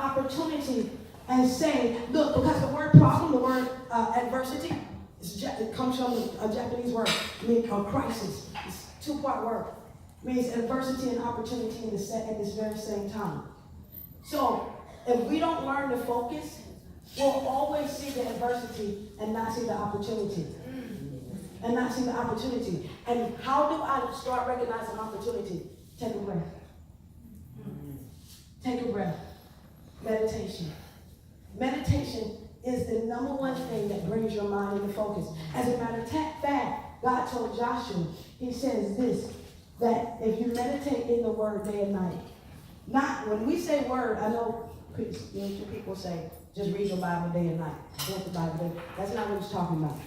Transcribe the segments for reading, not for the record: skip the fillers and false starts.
opportunity and say, look, because the word problem, the word adversity, it comes from a Japanese word, meaning a crisis. It's a two-part word. It means adversity and opportunity at this very same time. So if we don't learn to focus, we'll always see the adversity and not see the opportunity. And not see the opportunity. And how do I start recognizing opportunity? Take a breath. Take a breath. Meditation. Meditation is the number one thing that brings your mind into focus. As a matter of fact, God told Joshua, he says this, that if you meditate in the word day and night, not when we say word, I know people say, just read your Bible day and night. Read the Bible day. That's not what he's talking about.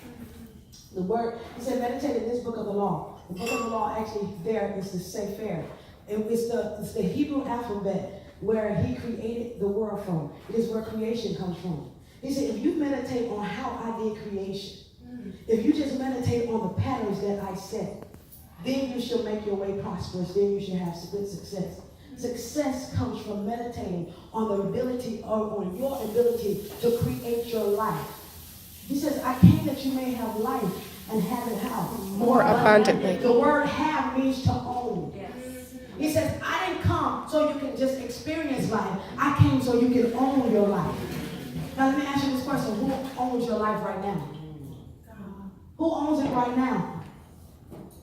The word, he said, meditate in this book of the law. The book of the law actually there is the Sefer. It's the Hebrew alphabet where he created the world from. It is where creation comes from. He said, if you meditate on how I did creation, if you just meditate on the patterns that I set, then you shall make your way prosperous. Then you shall have good success. Success comes from meditating on the ability, or on your ability to create your life. He says, I came that you may have life and have it how? More abundantly. The word have means to own. Yes. He says, I didn't come so you can just experience life. I came so you can own your life. Now let me ask you this question. Who owns your life right now? Who owns it right now?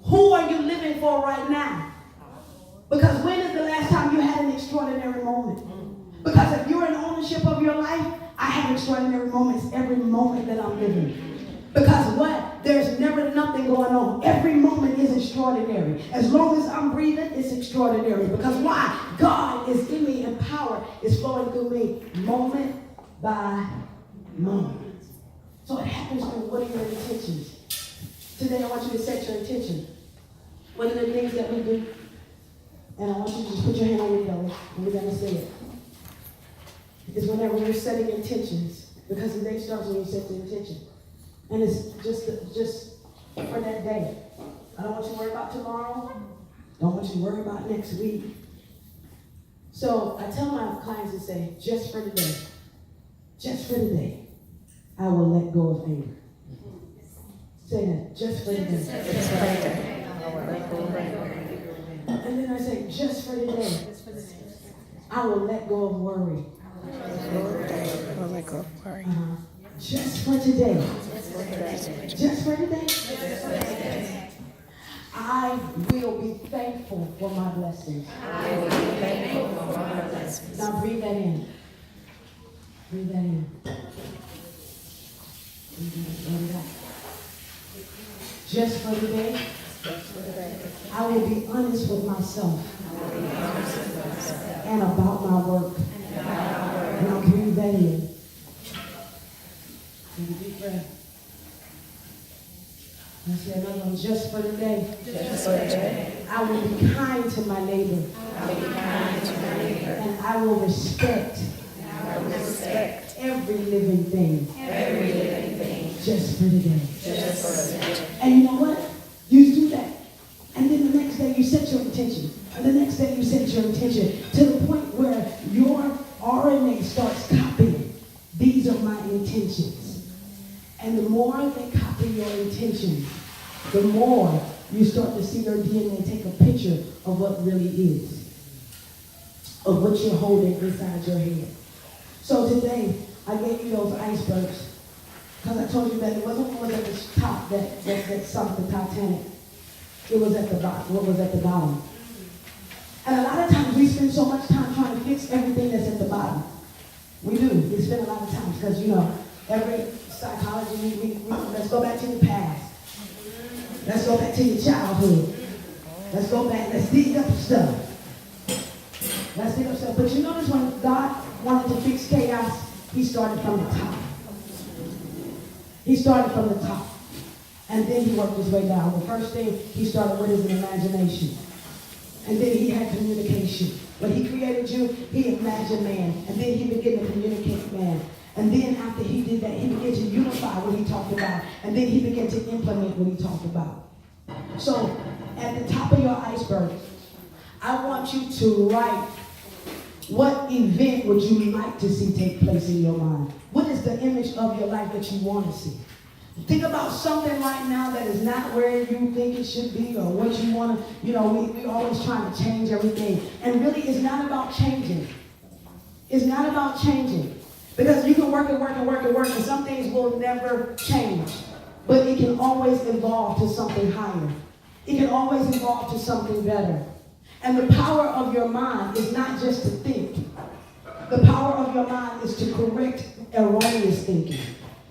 Who are you living for right now? Because when is the last time you had an extraordinary moment? Because if you're in ownership of your life, I have extraordinary moments every moment that I'm living. Because what? There's never nothing going on. Every moment is extraordinary. As long as I'm breathing, it's extraordinary. Because why? God is in me and power is flowing through me moment by moment. So it happens through what are your intentions? Today I want you to set your intention. One of the things that we do, and I want you to just put your hand on your belly, and we're going to say it, is whenever you're setting intentions, because the day starts when you set the intention. And it's just for that day. I don't want you to worry about tomorrow. Don't want you to worry about next week. So I tell my clients to say, just for today, I will let go of anger. Say that, just for today. And then I say, just for today, I will let go of worry. Just for today. Just for today. I will be thankful for my blessings. Now breathe that in. Breathe that in. Just for today. I will be honest with myself and about my work. Now breathe that in. Take a deep breath. Let's say another one. Just for today. I will be kind to my neighbor. And I will respect every living thing. Just for today. And you know what? You do that. And then the next day you set your intention. And the next day you set your intention to the point where your RNA starts copying. These are my intentions. And the more they copy your intentions, the more you start to see your DNA take a picture of what really is. Of what you're holding inside your head. So today, I gave you those icebergs. Because I told you that it wasn't what was at the top that sunk the Titanic. It was at the bottom. What was at the bottom? And a lot of times we spend so much time trying to fix everything that's at the bottom. We do. We spend a lot of time because, every psychology, let's go back to the past. Let's go back to your childhood. Let's go back. Let's dig up stuff. Let's dig up stuff. But you notice when God wanted to fix chaos, he started from the top. He started from the top. And then he worked his way down. The first thing he started with is an imagination. And then he had communication. When he created you, he imagined man. And then he began to communicate man. And then after he did that, he began to unify what he talked about. And then he began to implement what he talked about. So at the top of your iceberg, I want you to write What event would you like to see take place in your mind? What is the image of your life that you want to see? Think about something right now that is not where you think it should be or what you want to, we're always trying to change everything. And really, it's not about changing. It's not about changing. Because you can work and some things will never change. But it can always evolve to something higher. It can always evolve to something better. And the power of your mind is not just to think. The power of your mind is to correct erroneous thinking.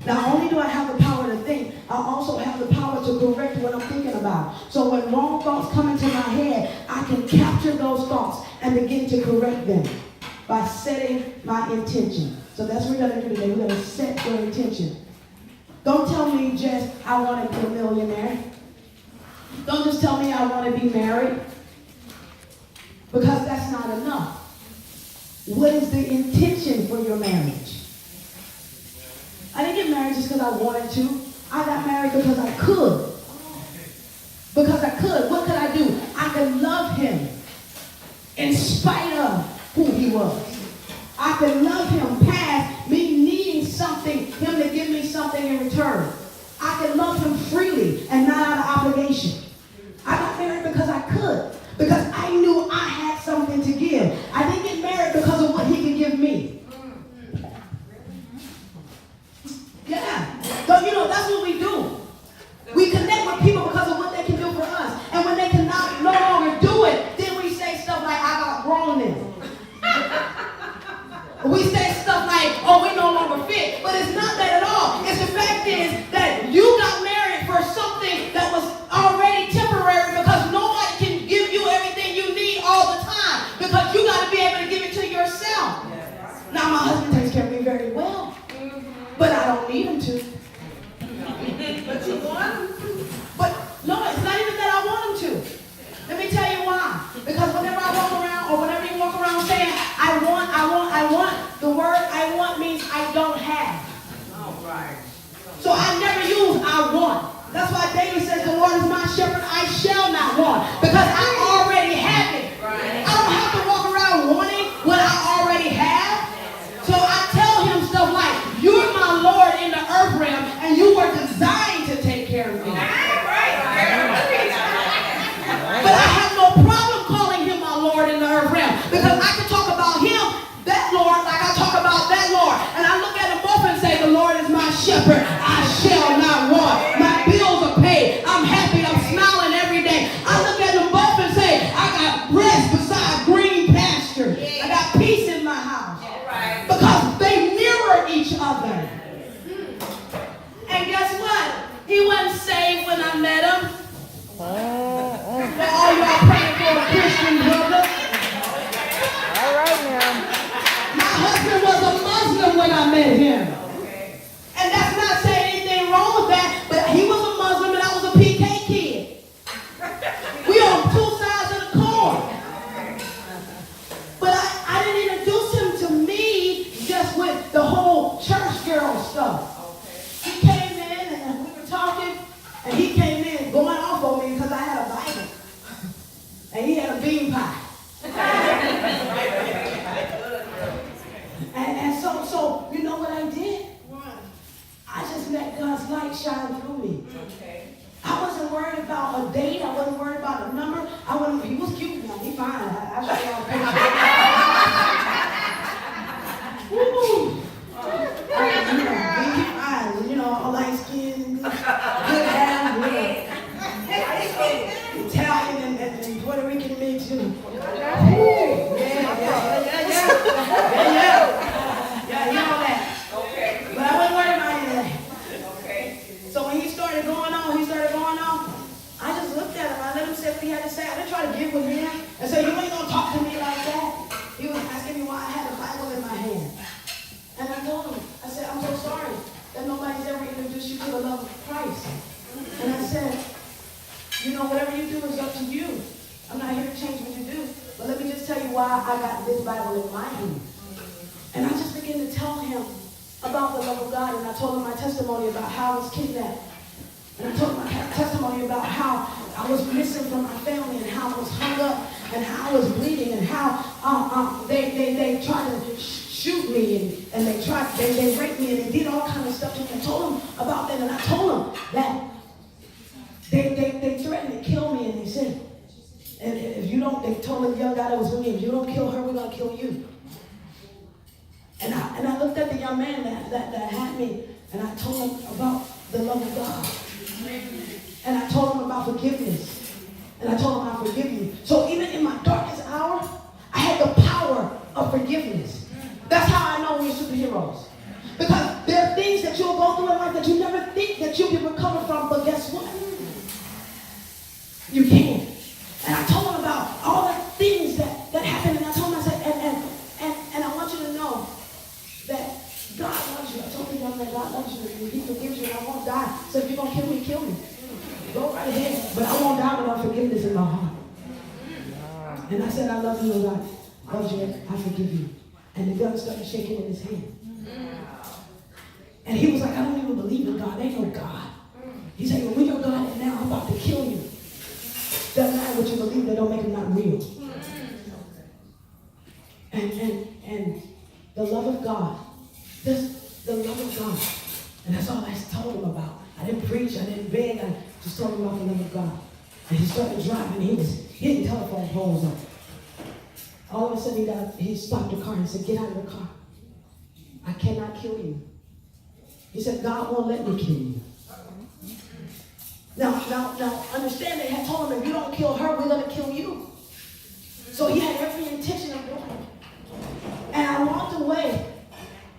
Not only do I have the power to think, I also have the power to correct what I'm thinking about. So when wrong thoughts come into my head, I can capture those thoughts and begin to correct them by setting my intention. So that's what we're going to do today. We're going to set your intention. Don't tell me just, I want to be a millionaire. Don't just tell me I want to be married. Because that's not enough. What is the intention for your marriage? I didn't get married just because I wanted to. I got married because I could. Because I could. What could I do? I could love him in spite of who he was. I could love him past me needing something, him to give me something in return. I could love him freely and not out of obligation. I got married because I could. Because I knew I had something to give. I didn't get married because of what he could give me. Yeah. So, that's what we do. We connect with people because of what they can do for us. And when they cannot no longer do it, then we say stuff like, I got grown them. We say stuff like, oh, we no longer fit. But it's not that at all. It's the fact is that you got married for something that was already temporary because nobody can give you everything you need all the time. Because you got to be able to give it to yourself. Now, my husband takes care of me very well. But I don't need him to. But you want him to. But no, it's not even that I want him to. Let me tell you why. Because whenever I walk around, or whenever you walk around saying, I want, the word I want means I don't have. All right. So I never use I want. That's why David says, the Lord is my shepherd, I shall not want. Because I already have it. Right. I don't have to walk around wanting what I already have. So I tell him stuff like, you're my Lord in the earth realm, and you were designed to take care of me. But I have no problem calling him my Lord in the earth realm, because I can talk about him, that Lord, like I talk about that Lord. And I look at them both and say, the Lord is my shepherd, I shall not want. My bills are paid. I'm happy. I'm smiling every day. I look at them both and say, I got rest beside green pasture. I got peace in my house. Because they mirror each other. And guess what? He wasn't saved when I met him. All y'all praying for a Christian brother. All right now. My husband was a Muslim when I met him. And that's not saying anything wrong with that, but he was a Muslim and I was a PK kid. We on two sides of the coin. But I didn't introduce him to me just with the whole church girl stuff. He came in and we were talking, and he came in going off on me because I had a Bible. And he had a bean pie. and so, you know what I did? I just let God's light shine through me. I wasn't worried about a date. I wasn't worried about a number. He was cute now. He fine. I show y'all pictures. Woo! All light skin, good hair, Italian and Puerto Rican mix, Yeah, you know that. Okay. But I wasn't worried about any of that. Okay. So when he started going on, I just looked at him. I let him say what he had to say. I didn't try to get with him and say, you ain't gonna talk to me like that. He was asking me why I had a Bible in my hand. And I told him, I said, I'm so sorry that nobody's ever introduced you to the love of Christ. And I said, whatever you do is up to you. I'm not here to change what you do. But let me just tell you why I got this Bible in my hand. And I just began to tell him about the love of God. And I told him my testimony about how I was kidnapped. And I told him my testimony about how I was missing from my family, and how I was hung up, and how I was bleeding, and how they tried to shoot me, and they raped me, and they did all kind of stuff to me. I told them about that, and I told them that they threatened to kill me, and they said, and if you don't, they told the young guy that was with me, if you don't kill her, we're gonna kill you. And I looked at the young man that had me, and I told him about the love of God. And I told him about forgiveness. And I told him I forgive you. So even in my darkest hour, I had the power of forgiveness. That's how I know we're superheroes. Because there are things that you'll go through in life that you never think that you can recover from, but guess what? You can. And I told him about all the things that happened, and I told him, I said, and I want you to know that God loves you. I told the young man, God loves you, and he forgives you, and I won't die. So if you're going to kill me, kill me. Go right ahead. But I won't die without forgiveness in my heart. And I said, I love you, God. I love you, I forgive you. And the gun started shaking in his hand. And he was like, I don't even believe in God. There ain't no God. He said, well, we know God, and now I'm about to kill you. Doesn't matter what you believe, that don't make it not real. And the love of God. The love of God. And that's all I told him about. I didn't preach, I didn't beg, I just told him about the love of God. And he started driving, he was hitting telephone poles up. All of a sudden he stopped the car and said, get out of the car. I cannot kill you. He said, God won't let me kill you. Now, understand they had told him, if you don't kill her, we're going to kill you. So he had every intention of doing it. And I walked away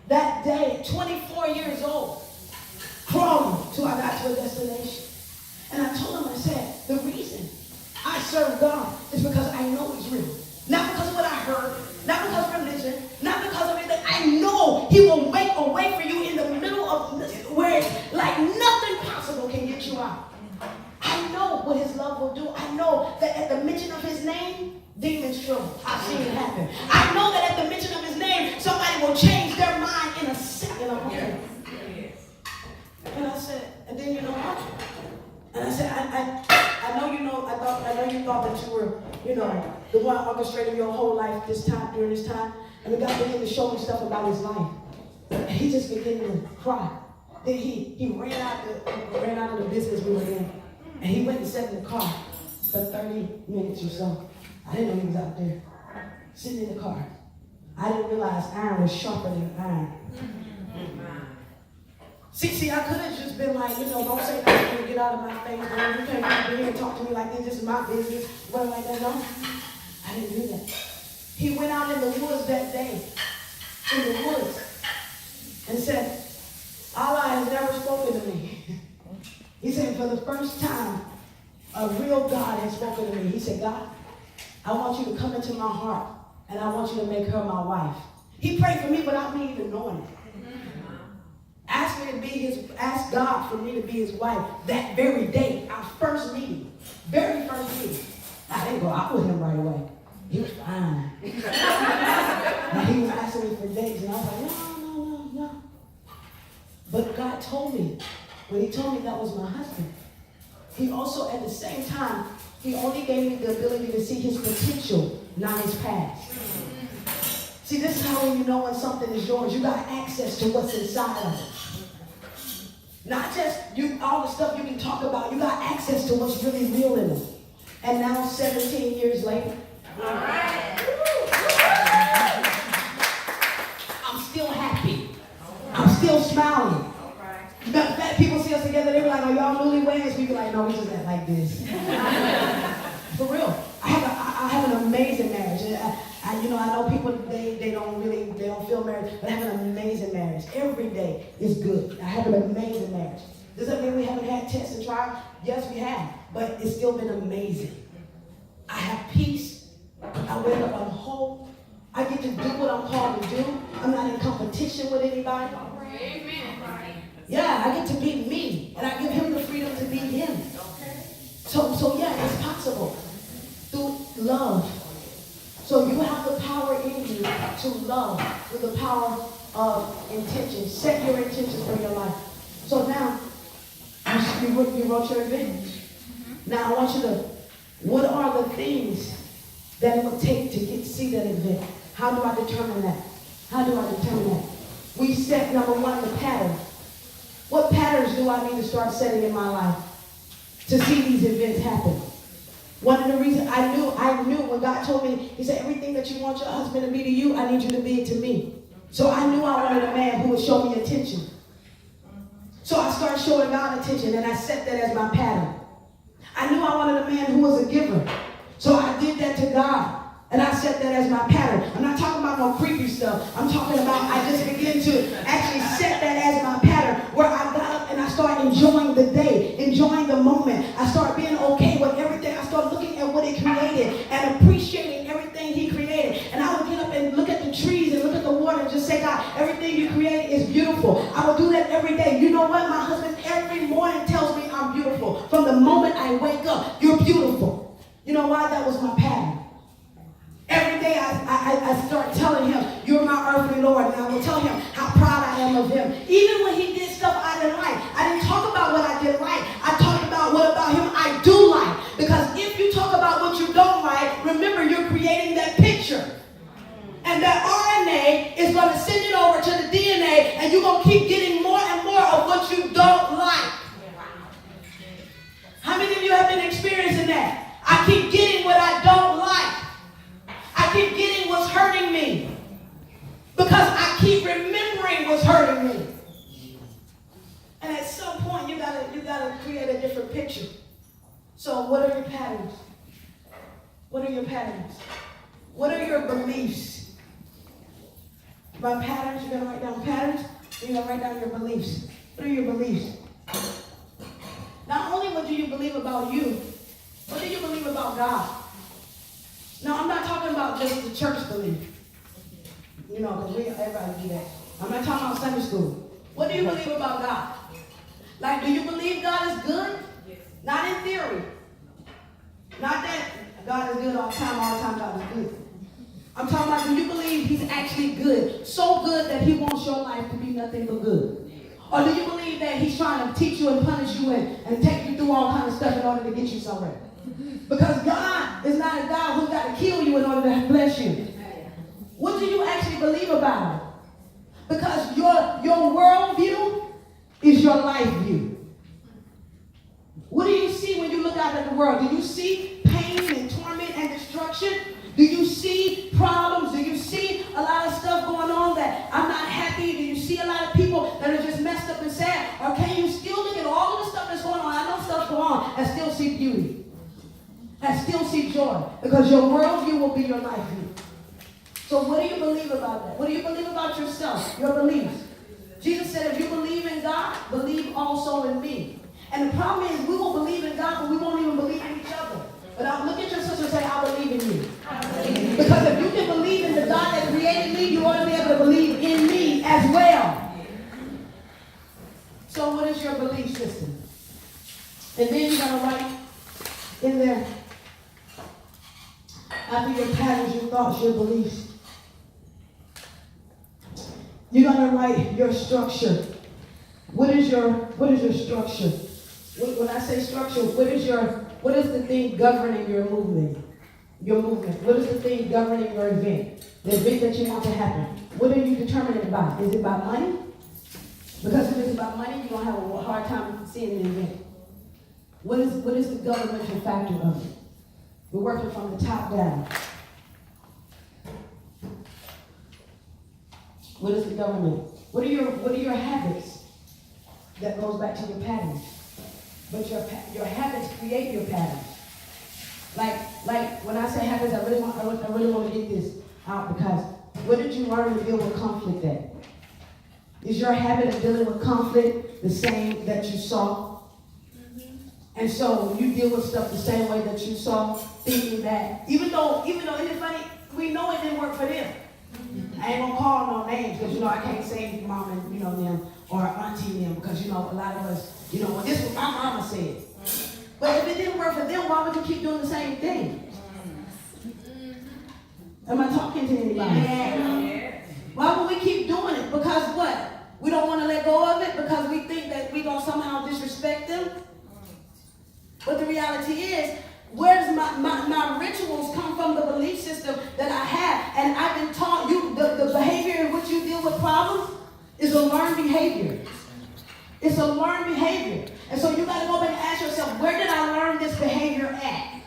that day at 24 years old, crawling till I got to a destination. And I told him, I said, the reason I serve God is because I know he's real. Not because of what I heard, not because of religion, not because of anything. I know he will make a way for you in the middle of where it's like nothing possible can get you out. I know what his love will do. I know that at the mention of his name, demons tremble. I've seen it happen. I know that at the mention of his name, somebody will change their mind in a second. And I said, and then you know what? And I said, I know you know, I know you thought that you were, the one orchestrating your whole life during this time. And the God began to show me stuff about his life. And he just began to cry. Then he ran out of the business we were in. And he went and sat in the car for 30 minutes or so. I didn't know he was out there, sitting in the car. I didn't realize iron was sharper than iron. See, I could have just been like, don't say nothing, get out of my face. You can't come here and talk to me like this is my business. Well, like that, no. I didn't do that. He went out in the woods that day, in the woods, and said, Allah has never spoken to me. He said, for the first time, a real God has spoken to me. He said, God, I want you to come into my heart, and I want you to make her my wife. He prayed for me without me even knowing it. Asked God for me to be his wife that very day, our first meeting, very first meeting. I didn't go out with him right away. He was fine. And he was asking me for dates, and I was like, no. But God told me, when he told me that was my husband, he also, at the same time, he only gave me the ability to see his potential, not his past. See, this is how you know when something is yours. You got access to what's inside of it. Not just all the stuff you can talk about. You got access to what's really real in it. And now, 17 years later, I'm still happy. I'm still smiling. People see us together, they be like, "Oh, y'all newlyweds?" We be like, "No, we just act like this." For real. I have an amazing marriage. I know people they don't feel married, but I have an amazing marriage. Every day is good. I have an amazing marriage. Does that mean we haven't had tests and trials? Yes, we have, but it's still been amazing. I have peace. I wake up, I'm whole. I get to do what I'm called to do. I'm not in competition with anybody. Amen. Yeah, I get to be me, and I give him the freedom to be him. So yeah, it's possible through love. So you have the power in you to love with the power of intention. Set your intentions for your life. So now, you wrote your advantage. Now I want you to, what are the things that it would take to see that event? How do I determine that? How do I determine that? We set, number one, the pattern. What patterns do I need to start setting in my life to see these events happen? One of the reasons I knew when God told me, he said, everything that you want your husband to be to you, I need you to be it to me. So I knew I wanted a man who would show me attention. So I started showing God attention, and I set that as my pattern. I knew I wanted a man who was a giver. So I did that to God. And I set that as my pattern. I'm not talking about no creepy stuff. I'm talking about I just began to actually set that as my pattern, where I got up and I started enjoying the day, enjoying the moment. I started being okay with everything. I started looking at what he created and appreciating everything he created. And I would get up and look at the trees and look at the water and just say, God, everything you created is beautiful. I would do that every day. You know what? My husband every morning tells me I'm beautiful. From the moment I wake up, you're beautiful. You know why? That was my pattern. Every day I start telling him, you're my earthly Lord, and I will tell him how proud I am of him. Even when he did stuff I didn't like, I didn't talk about what I didn't like. I talked about what about him I do like. Because if you talk about what you don't like, remember you're creating that picture. And that RNA is going to send it over to the DNA, and you're going to keep getting more and more of what you don't like. How many of you have been experiencing that? I keep getting what I don't like. I keep getting what's hurting me because I keep remembering what's hurting me. And at some point, you gotta create a different picture. So what are your patterns? What are your patterns? What are your beliefs? By patterns, you're gonna write down patterns. You're gonna write down your beliefs. What are your beliefs? Not only what do you believe about you, what do you believe about God? No, I'm not talking about just the church belief. You know, because everybody do that. I'm not talking about Sunday school. What do you believe about God? Like, do you believe God is good? Yes. Not in theory. Not that God is good all the time God is good. I'm talking about, do you believe he's actually good? So good that he wants your life to be nothing but good. Or do you believe that he's trying to teach you and punish you and take you through all kinds of stuff in order to get you somewhere? Because God is not a God who's got to kill you in order to bless you. What do you actually believe about him? Because your worldview is your life view. What do you see when you look out at the world? Do you see pain and torment and destruction? Do you see problems? Do you see a lot of stuff going on that I'm not happy? Do you see a lot of people that are just messed up and sad? Or can you still look at all of the stuff that's going on? I know stuff's going on and still see beauty. And still see joy, because your worldview will be your life view. So what do you believe about that? What do you believe about yourself, your beliefs? Jesus said, if you believe in God, believe also in me. And the problem is, we will believe in God, but we won't even believe in each other. But I'll look at your sister and say, I believe in you. Because if you can believe in the God that created me, you ought to be able to believe in me as well. So what is your belief system? And then you're going to write in there, after your patterns, your thoughts, your beliefs, you're going to write your structure. What is your structure? When I say structure, what is the thing governing your movement? Your movement. What is the thing governing your event? The event that you want to happen. What are you determining it by? Is it about money? Because if it's about money, you're going to have a hard time seeing the event. What is the governmental factor of it? We're working from the top down. What is the government? What are your habits? That goes back to your patterns. But your habits create your patterns. Like when I say habits, I really want to get this out, because what did you learn to deal with conflict at? Is your habit of dealing with conflict the same that you saw? And so you deal with stuff the same way that you saw, thinking that, even though isn't it funny, we know it didn't work for them. I ain't gonna call no names, because I can't say mom and them or auntie them, because a lot of us, well, this is what my mama said. But if it didn't work for them, why would you keep doing the same thing? Am I talking to anybody? Yeah. Why would we keep doing it? Because what? We don't want to let go of it because we think that we're gonna somehow disrespect them. But the reality is, where does my rituals come from? The belief system that I have. And I've been taught the behavior in which you deal with problems is a learned behavior. It's a learned behavior. And so you got to go back and ask yourself, where did I learn this behavior at?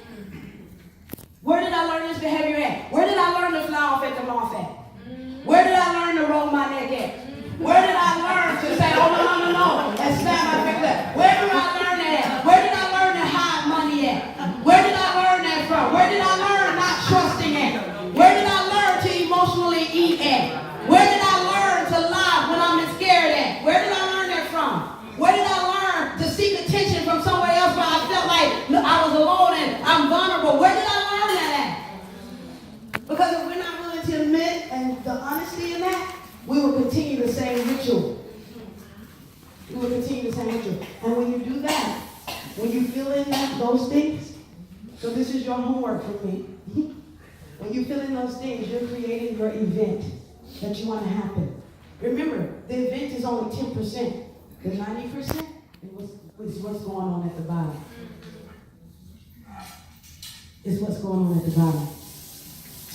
Where did I learn this behavior at? Where did I learn to fly off at the mouth at? Where did I learn to roll my neck at? Where did I learn to say, oh, no, and slam my finger at? Where did I learn that at? Where did I learn to hide money at? Where did I learn that from? Where did I learn not trusting at? Where did I learn to emotionally eat at? Where did I learn to lie when I'm scared at? Where did I learn that from? Where did I learn to seek attention from somewhere else where I felt like I was alone and I'm vulnerable? Where did I learn that at? Because if we're not willing to admit and the honesty in that, we will continue the same ritual. We will continue the same ritual. And when you do that, when you feel in those things, so this is your homework for me. When you feel in those things, you're creating your event that you want to happen. Remember, the event is only 10%. The 90% is what's going on at the bottom. Is what's going on at the bottom.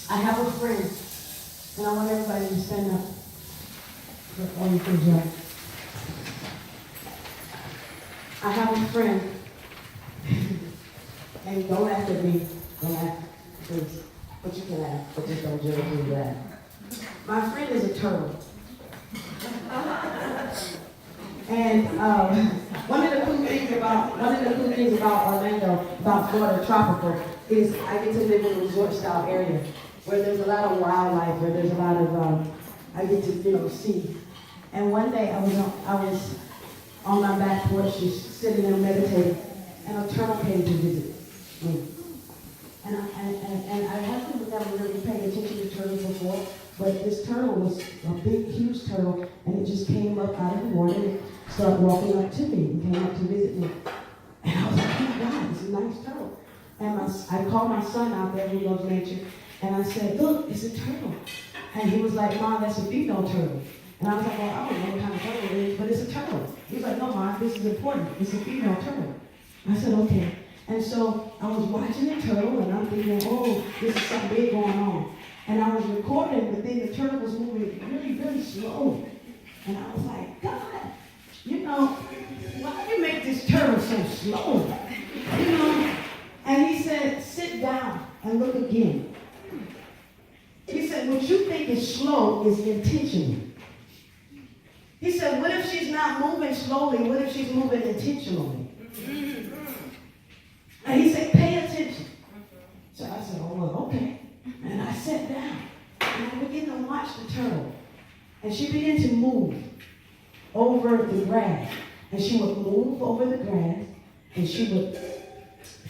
I have a friend, and I want everybody to stand up. Put all your things right. I have a friend, and don't laugh at me. Don't laugh, please. But you can laugh, but just don't judge me laugh. My friend is a turtle. And one of the cool things about Orlando, about Florida tropical, is I get to live in a resort style area where there's a lot of wildlife, where there's a lot of I get to see. And one day I was on my back porch, just sitting there meditating, and a turtle came to visit me. And I hadn't never really paid attention to turtles before, but this turtle was a big, huge turtle, and it just came up out of the water and started walking up to me and came up to visit me. And I was like, oh my God, it's a nice turtle. And I called my son out there who loves nature, and I said, look, it's a turtle. And he was like, Mom, that's a female turtle. And I was like, well, I don't know what kind of turtle it is, but it's a turtle. He was like, no, Mom, this is important. It's a female turtle. I said, okay. And so I was watching the turtle, and I'm thinking, oh, this is something big going on. And I was recording, but then the turtle was moving really, really slow. And I was like, God, why do you make this turtle so slow? And he said, sit down and look again. He said, what you think is slow is intentional. He said, what if she's not moving slowly? What if she's moving intentionally? And he said, pay attention. So I said, oh, well, okay. And I sat down, and I began to watch the turtle. And she began to move over the grass. And she would move over the grass, and she would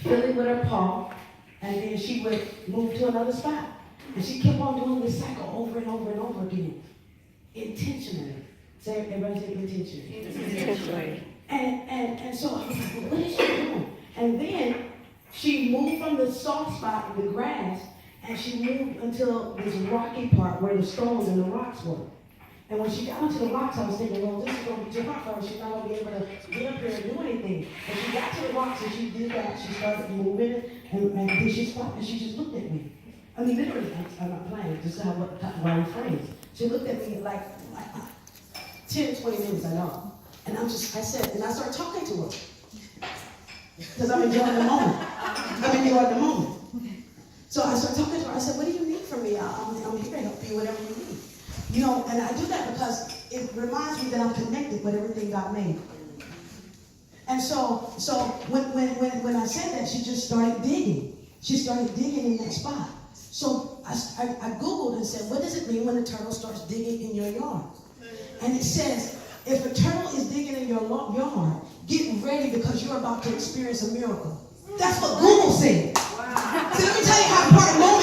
fill it with her paw, and then she would move to another spot. And she kept on doing this cycle over and over and over again. Intentionally. Say, everybody say intentionally. Intentionally. And so I was like, well, what is she doing? And then she moved from the soft spot in the grass, and she moved until this rocky part where the stones and the rocks were. And when she got onto the rocks, I was thinking, well, this is going to be too hard for her. She's not going to be able to get up there and do anything. And she got to the rocks, and she did that. She started moving, and then she stopped, and she just looked at me. I mean, literally, I'm not playing. This is how my friends. She looked at me like 10, 20 minutes, I know. And I started talking to her. Because I'm enjoying the moment. So I started talking to her. I said, what do you need from me? I'm here to help you, whatever you need. And I do that because it reminds me that I'm connected with everything God made. And so when I said that, she just started digging. She started digging in that spot. So I Googled and said, what does it mean when a turtle starts digging in your yard? And it says, if a turtle is digging in your yard, get ready because you're about to experience a miracle. That's what Google said. Wow. So let me tell you how important